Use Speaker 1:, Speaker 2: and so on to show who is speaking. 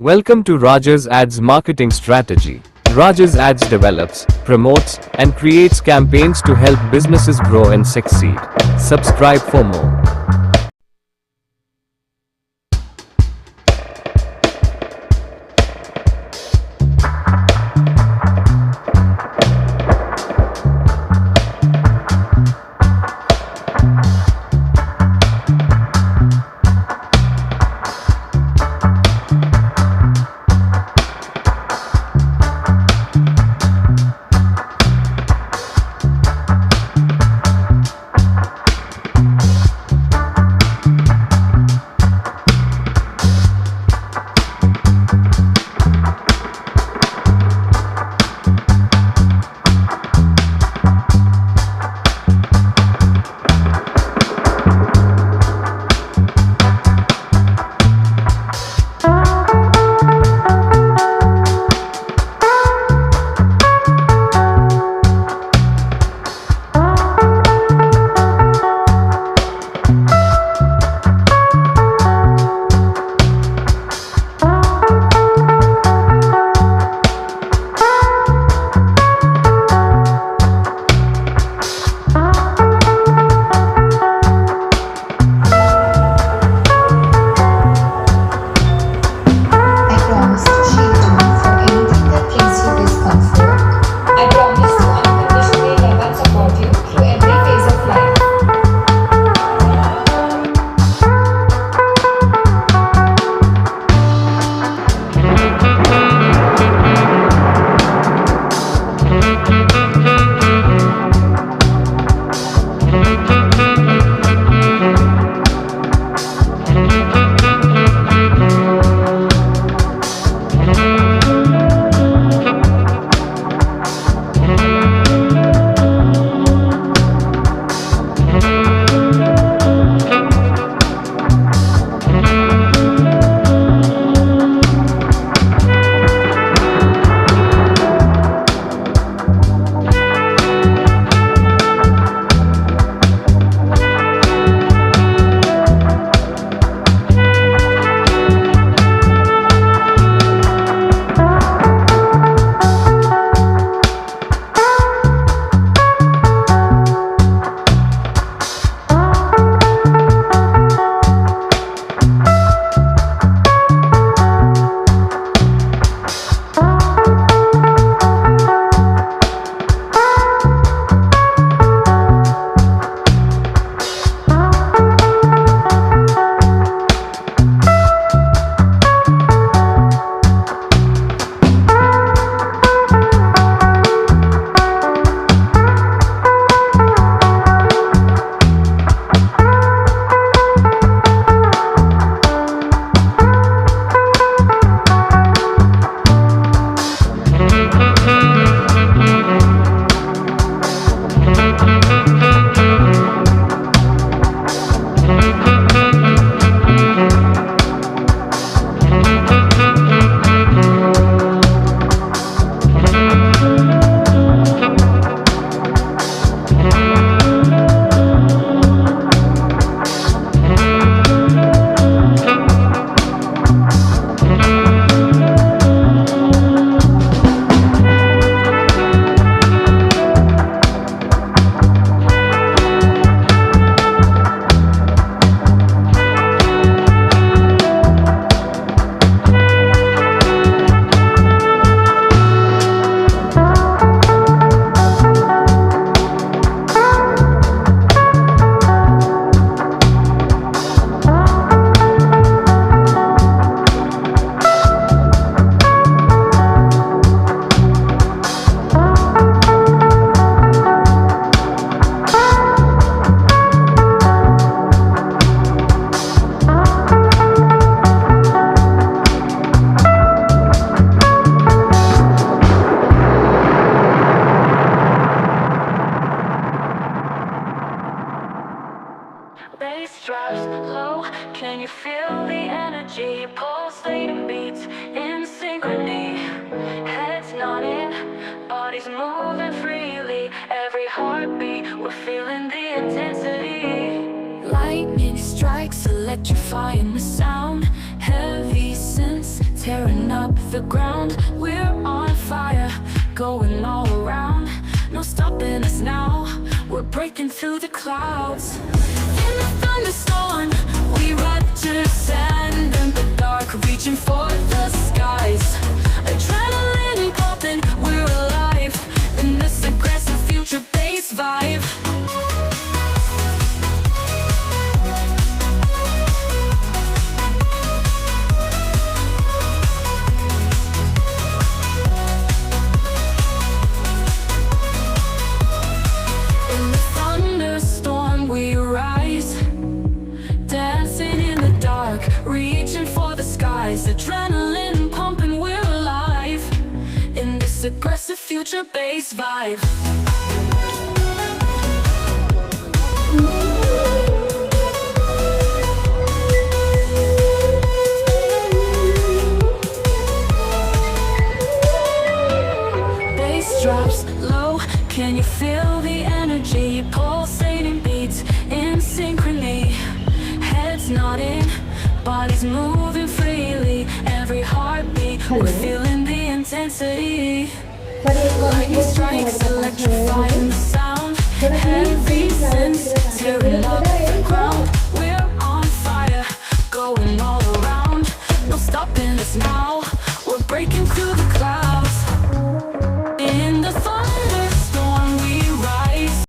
Speaker 1: Welcome to Raj's Ads Marketing Strategy. Raj's Ads develops, promotes, and creates campaigns to help businesses grow and succeed. Subscribe for more.
Speaker 2: Bass drops low, can you feel the energy? Pulsating beats in synchrony. Heads nodding, bodies moving freely. Every heartbeat, we're feeling the intensity. Lightning strikes, electrifying the sound. Heavy sense tearing up the ground. We're on fire, going all around. No stopping us now, we're breaking through the clouds. In the thunderstorm, we ride to sand in the dark, reaching for the skies. Adrenaline popping, we're alive in this aggressive future bass vibe. In the thunderstorm we rise, dancing in the dark, reaching for the skies. Adrenaline pumping, we're alive in this aggressive future bass vibe. Bass drops low, can you feel the energy? Pulsating beats in synchrony. Heads nodding, bodies moving freely. Every heartbeat, we're feeling the intensity. Lightning strikes, electrifying the sound. Heavy sense, tearing up the ground. We're on fire, going all around. No stopping us now, we're breaking through the clouds.